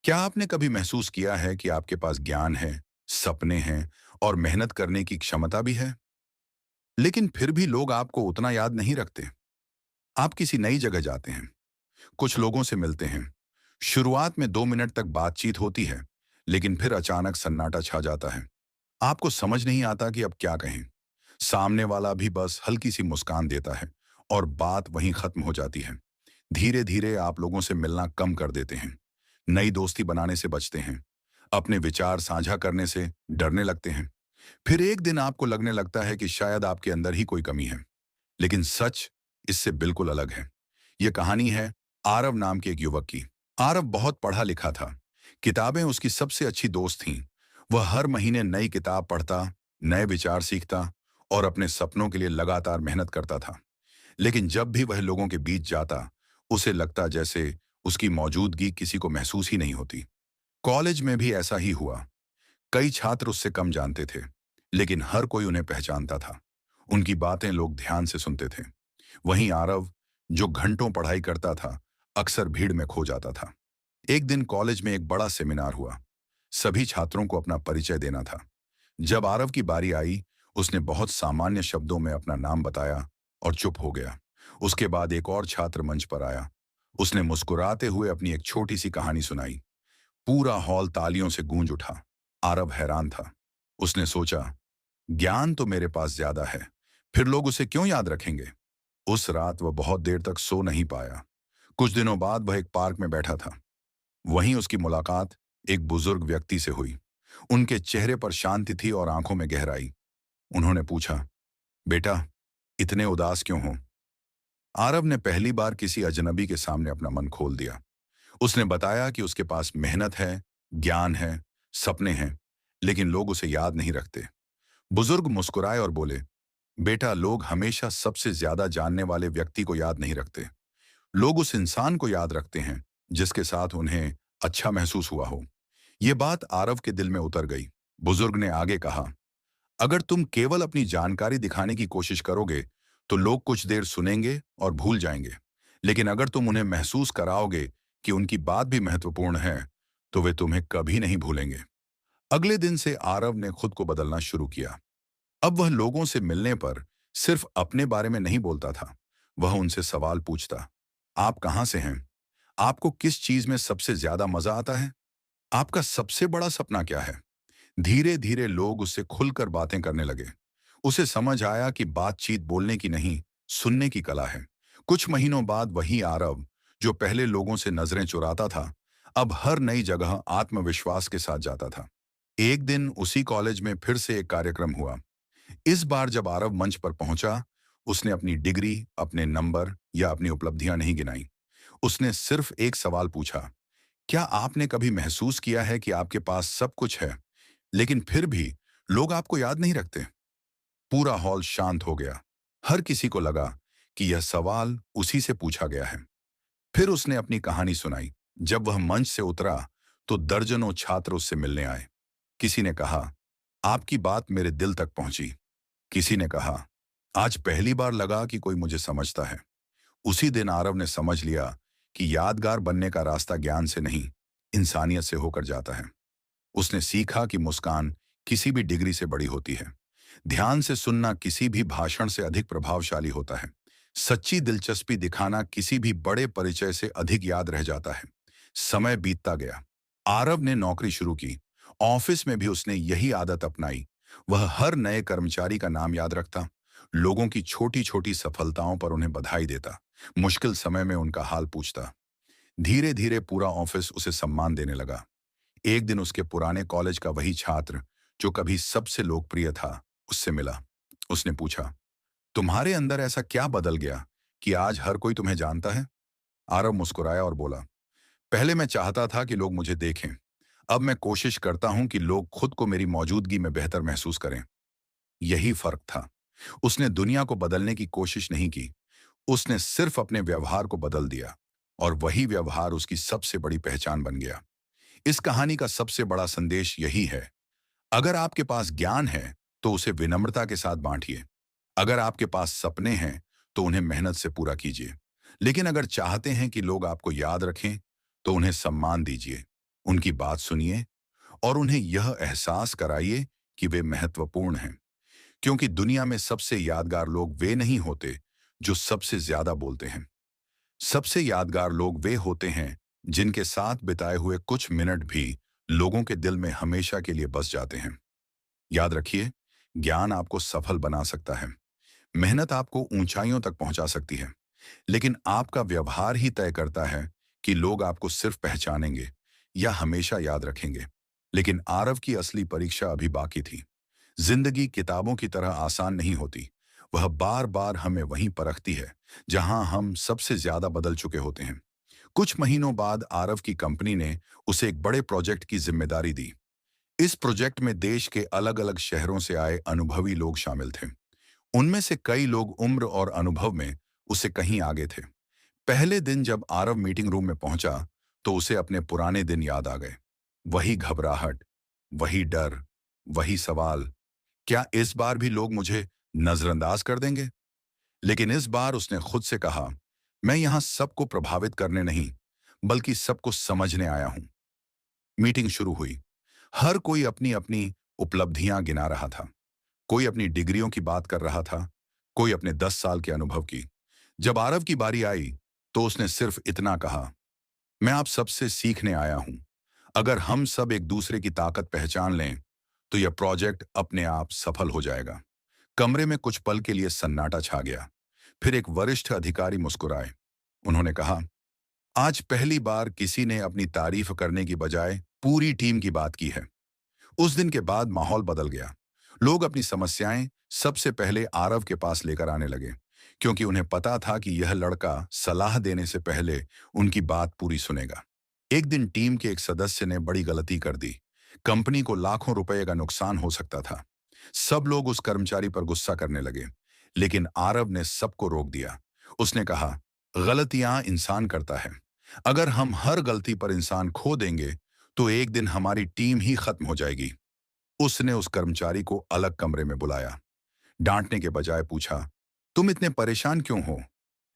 क्या आपने कभी महसूस किया है कि आपके पास ज्ञान है, सपने हैं और मेहनत करने की क्षमता भी है, लेकिन फिर भी लोग आपको उतना याद नहीं रखते? आप किसी नई जगह जाते हैं, कुछ लोगों से मिलते हैं। शुरुआत में 2 मिनट तक बातचीत होती है, लेकिन फिर अचानक सन्नाटा छा जाता है। आपको समझ नहीं आता कि अब क्या कहें। सामने वाला भी बस हल्की सी मुस्कान देता है और बात वहीं खत्म हो जाती है। धीरे धीरे आप लोगों से मिलना कम कर देते हैं, नई दोस्ती बनाने से बचते हैं, अपने विचार साझा करने से डरने लगते हैं। फिर एक दिन आपको लगने लगता है कि शायद आपके अंदर ही कोई कमी है, लेकिन सच इससे बिल्कुल अलग है। यह कहानी है आरव नाम के एक युवक की। आरव बहुत पढ़ा लिखा था, किताबें उसकी सबसे अच्छी दोस्त थीं। वह हर महीने नई किताब पढ़ता, नए विचार सीखता और अपने सपनों के लिए लगातार मेहनत करता था। लेकिन जब भी वह लोगों के बीच जाता, उसे लगता जैसे उसकी मौजूदगी किसी को महसूस ही नहीं होती। कॉलेज में भी ऐसा ही हुआ। कई छात्र उससे कम जानते थे, लेकिन हर कोई उन्हें पहचानता था। उनकी बातें लोग ध्यान से सुनते थे। वहीं आरव, जो घंटों पढ़ाई करता था, अक्सर भीड़ में खो जाता था। एक दिन कॉलेज में एक बड़ा सेमिनार हुआ। सभी छात्रों को अपना परिचय देना था। जब आरव की बारी आई, उसने बहुत सामान्य शब्दों में अपना नाम बताया और चुप हो गया। उसके बाद एक और छात्र मंच पर आया। उसने मुस्कुराते हुए अपनी एक छोटी सी कहानी सुनाई। पूरा हॉल तालियों से गूंज उठा। आरव हैरान था। उसने सोचा, ज्ञान तो मेरे पास ज्यादा है, फिर लोग उसे क्यों याद रखेंगे? उस रात वह बहुत देर तक सो नहीं पाया। कुछ दिनों बाद वह एक पार्क में बैठा था। वहीं उसकी मुलाकात एक बुजुर्ग व्यक्ति से हुई। उनके चेहरे पर शांति थी और आंखों में गहराई। उन्होंने पूछा, बेटा, इतने उदास क्यों हो? आरव ने पहली बार किसी अजनबी के सामने अपना मन खोल दिया। उसने बताया कि उसके पास मेहनत है, ज्ञान है, सपने हैं, लेकिन लोग उसे याद नहीं रखते। बुजुर्ग मुस्कुराए और बोले, बेटा, लोग हमेशा सबसे ज्यादा जानने वाले व्यक्ति को याद नहीं रखते। लोग उस इंसान को याद रखते हैं जिसके साथ उन्हें अच्छा महसूस हुआ हो। ये बात आरव के दिल में उतर गई। बुजुर्ग ने आगे कहा, अगर तुम केवल अपनी जानकारी दिखाने की कोशिश करोगे तो लोग कुछ देर सुनेंगे और भूल जाएंगे, लेकिन अगर तुम उन्हें महसूस कराओगे कि उनकी बात भी महत्वपूर्ण है, तो वे तुम्हें कभी नहीं भूलेंगे। अगले दिन से आरव ने खुद को बदलना शुरू किया। अब वह लोगों से मिलने पर सिर्फ अपने बारे में नहीं बोलता था। वह उनसे सवाल पूछता, आप कहाँ से हैं? आपको किस चीज में सबसे ज्यादा मजा आता है? आपका सबसे बड़ा सपना क्या है? धीरे धीरे लोग उससे खुलकर बातें करने लगे। उसे समझ आया कि बातचीत बोलने की नहीं, सुनने की कला है। कुछ महीनों बाद वही आरव, जो पहले लोगों से नजरें चुराता था, अब हर नई जगह आत्मविश्वास के साथ जाता था। एक दिन उसी कॉलेज में फिर से एक कार्यक्रम हुआ। इस बार जब आरव मंच पर पहुंचा, उसने अपनी डिग्री, अपने नंबर या अपनी उपलब्धियां नहीं गिनाई। उसने सिर्फ एक सवाल पूछा, क्या आपने कभी महसूस किया है कि आपके पास सब कुछ है, लेकिन फिर भी लोग आपको याद नहीं रखते? पूरा हॉल शांत हो गया। हर किसी को लगा कि यह सवाल उसी से पूछा गया है। फिर उसने अपनी कहानी सुनाई। जब वह मंच से उतरा, तो दर्जनों छात्र उससे मिलने आए। किसी ने कहा, आपकी बात मेरे दिल तक पहुंची। किसी ने कहा, आज पहली बार लगा कि कोई मुझे समझता है। उसी दिन आरव ने समझ लिया कि यादगार बनने का रास्ता ज्ञान से नहीं, इंसानियत से होकर जाता है। उसने सीखा कि मुस्कान किसी भी डिग्री से बड़ी होती है। ध्यान से सुनना किसी भी भाषण से अधिक प्रभावशाली होता है। सच्ची दिलचस्पी दिखाना किसी भी बड़े परिचय से अधिक याद रह जाता है। समय बीतता गया। आरव ने नौकरी शुरू की। ऑफिस में भी उसने यही आदत अपनाई। वह हर नए कर्मचारी का नाम याद रखता, लोगों की छोटी छोटी सफलताओं पर उन्हें बधाई देता, मुश्किल समय में उनका हाल पूछता। धीरे धीरे पूरा ऑफिस उसे सम्मान देने लगा। एक दिन उसके पुराने कॉलेज का वही छात्र, जो कभी सबसे लोकप्रिय था, उससे मिला। उसने पूछा, तुम्हारे अंदर ऐसा क्या बदल गया कि आज हर कोई तुम्हें जानता है? आरव मुस्कुराया और बोला, पहले मैं चाहता था कि लोग मुझे देखें। अब मैं कोशिश करता हूं कि लोग खुद को मेरी मौजूदगी में बेहतर महसूस करें। यही फर्क था। उसने दुनिया को बदलने की कोशिश नहीं की। उसने सिर्फ अपने व्यवहार को बदल दिया, और वही व्यवहार उसकी सबसे बड़ी पहचान बन गया। इस कहानी का सबसे बड़ा संदेश यही है, अगर आपके पास ज्ञान है तो उसे विनम्रता के साथ बांटिए। अगर आपके पास सपने हैं तो उन्हें मेहनत से पूरा कीजिए। लेकिन अगर चाहते हैं कि लोग आपको याद रखें, तो उन्हें सम्मान दीजिए। उनकी बात सुनिए और उन्हें यह एहसास कराइए कि वे महत्वपूर्ण हैं, क्योंकि दुनिया में सबसे यादगार लोग वे नहीं होते जो सबसे ज्यादा बोलते हैं। सबसे यादगार लोग वे होते हैं जिनके साथ बिताए हुए कुछ मिनट भी लोगों के दिल में हमेशा के लिए बस जाते हैं। याद रखिए, ज्ञान आपको सफल बना सकता है, मेहनत आपको ऊंचाइयों तक पहुंचा सकती है, लेकिन आपका व्यवहार ही तय करता है कि लोग आपको सिर्फ पहचानेंगे या हमेशा याद रखेंगे। लेकिन आरव की असली परीक्षा अभी बाकी थी। जिंदगी किताबों की तरह आसान नहीं होती। वह बार बार हमें वहीं परखती है जहां हम सबसे ज्यादा बदल चुके होते हैं। कुछ महीनों बाद आरव की कंपनी ने उसे एक बड़े प्रोजेक्ट की जिम्मेदारी दी। इस प्रोजेक्ट में देश के अलग अलग शहरों से आए अनुभवी लोग शामिल थे। उनमें से कई लोग उम्र और अनुभव में उससे कहीं आगे थे। पहले दिन जब आरव मीटिंग रूम में पहुंचा तो उसे अपने पुराने दिन याद आ गए। वही घबराहट, वही डर, वही सवाल, क्या इस बार भी लोग मुझे नजरअंदाज कर देंगे? लेकिन इस बार उसने खुद से कहा, मैं यहां सबको प्रभावित करने नहीं, बल्कि सबको समझने आया हूं। मीटिंग शुरू हुई। हर कोई अपनी अपनी उपलब्धियां गिना रहा था। कोई अपनी डिग्रियों की बात कर रहा था, कोई अपने 10 साल के अनुभव की। जब आरव की बारी आई तो उसने सिर्फ इतना कहा, मैं आप सबसे सीखने आया हूं। अगर हम सब एक दूसरे की ताकत पहचान लें तो यह प्रोजेक्ट अपने आप सफल हो जाएगा। कमरे में कुछ पल के लिए सन्नाटा छा गया। फिर एक वरिष्ठ अधिकारी मुस्कुराए। उन्होंने कहा, आज पहली बार किसी ने अपनी तारीफ करने की बजाय पूरी टीम की बात की है। उस दिन के बाद माहौल बदल गया। लोग अपनी समस्याएं सबसे पहले आरव के पास लेकर आने लगे, क्योंकि उन्हें पता था कि यह लड़का सलाह देने से पहले उनकी बात पूरी सुनेगा। एक दिन टीम के एक सदस्य ने बड़ी गलती कर दी। कंपनी को लाखों रुपए का नुकसान हो सकता था। सब लोग उस कर्मचारी पर गुस्सा करने लगे, लेकिन आरव ने सबको रोक दिया। उसने कहा, गलतियां इंसान करता है। अगर हम हर गलती पर इंसान खो देंगे तो एक दिन हमारी टीम ही खत्म हो जाएगी। उसने उस कर्मचारी को अलग कमरे में बुलाया। डांटने के बजाय पूछा, तुम इतने परेशान क्यों हो?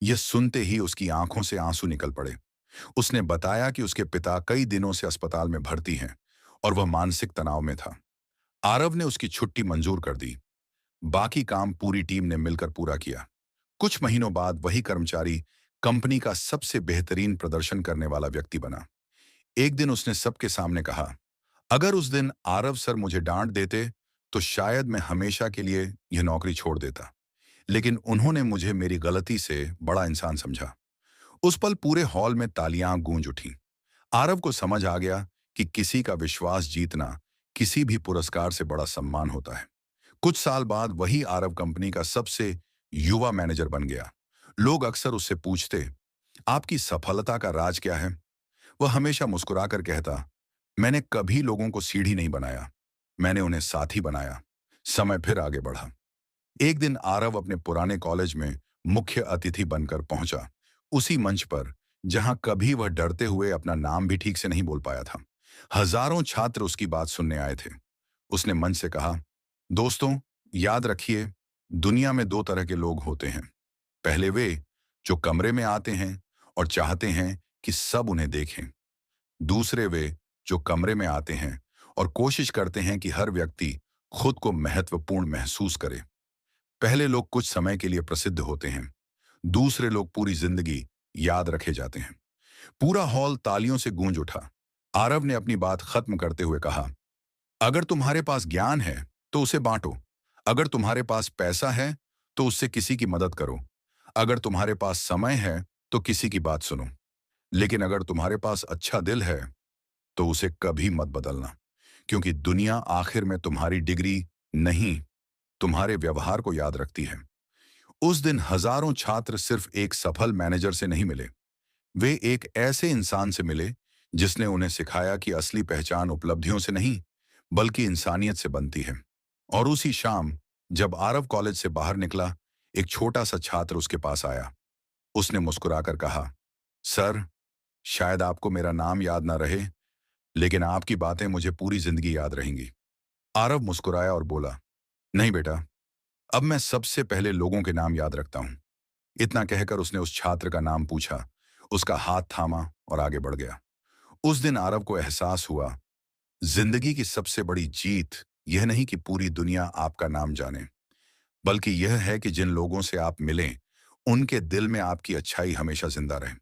यह सुनते ही उसकी आंखों से आंसू निकल पड़े। उसने बताया कि उसके पिता कई दिनों से अस्पताल में भर्ती हैं और वह मानसिक तनाव में था। आरव ने उसकी छुट्टी मंजूर कर दी। बाकी काम पूरी टीम ने मिलकर पूरा किया। कुछ महीनों बाद वही कर्मचारी कंपनी का सबसे बेहतरीन प्रदर्शन करने वाला व्यक्ति बना। एक दिन उसने सबके सामने कहा, अगर उस दिन आरव सर मुझे डांट देते तो शायद मैं हमेशा के लिए यह नौकरी छोड़ देता। लेकिन उन्होंने मुझे मेरी गलती से बड़ा इंसान समझा। उस पल पूरे हॉल में तालियां गूंज उठी। आरव को समझ आ गया कि किसी का विश्वास जीतना किसी भी पुरस्कार से बड़ा सम्मान होता है। कुछ साल बाद वही आरव कंपनी का सबसे युवा मैनेजर बन गया। लोग अक्सर उससे पूछते, आपकी सफलता का राज क्या है? वह हमेशा मुस्कुराकर कहता, मैंने कभी लोगों को सीढ़ी नहीं बनाया, मैंने उन्हें साथी बनाया। समय फिर आगे बढ़ा। एक दिन आरव अपने पुराने कॉलेज में मुख्य अतिथि बनकर पहुंचा, उसी मंच पर जहां कभी वह डरते हुए अपना नाम भी ठीक से नहीं बोल पाया था। हजारों छात्र उसकी बात सुनने आए थे। उसने मंच से कहा, दोस्तों, याद रखिए, दुनिया में दो तरह के लोग होते हैं। पहले वे जो कमरे में आते हैं और चाहते हैं कि सब उन्हें देखें। दूसरे वे जो कमरे में आते हैं और कोशिश करते हैं कि हर व्यक्ति खुद को महत्वपूर्ण महसूस करे। पहले लोग कुछ समय के लिए प्रसिद्ध होते हैं, दूसरे लोग पूरी जिंदगी याद रखे जाते हैं। पूरा हॉल तालियों से गूंज उठा। आरव ने अपनी बात खत्म करते हुए कहा, अगर तुम्हारे पास ज्ञान है तो उसे बांटो। अगर तुम्हारे पास पैसा है तो उससे किसी की मदद करो। अगर तुम्हारे पास समय है तो किसी की बात सुनो। लेकिन अगर तुम्हारे पास अच्छा दिल है तो उसे कभी मत बदलना, क्योंकि दुनिया आखिर में तुम्हारी डिग्री नहीं, तुम्हारे व्यवहार को याद रखती है। उस दिन हजारों छात्र सिर्फ एक सफल मैनेजर से नहीं मिले, वे एक ऐसे इंसान से मिले जिसने उन्हें सिखाया कि असली पहचान उपलब्धियों से नहीं, बल्कि इंसानियत से बनती है। और उसी शाम जब आरव कॉलेज से बाहर निकला, एक छोटा सा छात्र उसके पास आया। उसने मुस्कुराकर कहा, सर, शायद आपको मेरा नाम याद ना रहे, लेकिन आपकी बातें मुझे पूरी जिंदगी याद रहेंगी। आरव मुस्कुराया और बोला, नहीं बेटा, अब मैं सबसे पहले लोगों के नाम याद रखता हूं। इतना कहकर उसने उस छात्र का नाम पूछा, उसका हाथ थामा और आगे बढ़ गया। उस दिन आरव को एहसास हुआ, जिंदगी की सबसे बड़ी जीत यह नहीं कि पूरी दुनिया आपका नाम जाने, बल्कि यह है कि जिन लोगों से आप मिलें, उनके दिल में आपकी अच्छाई हमेशा जिंदा रहे।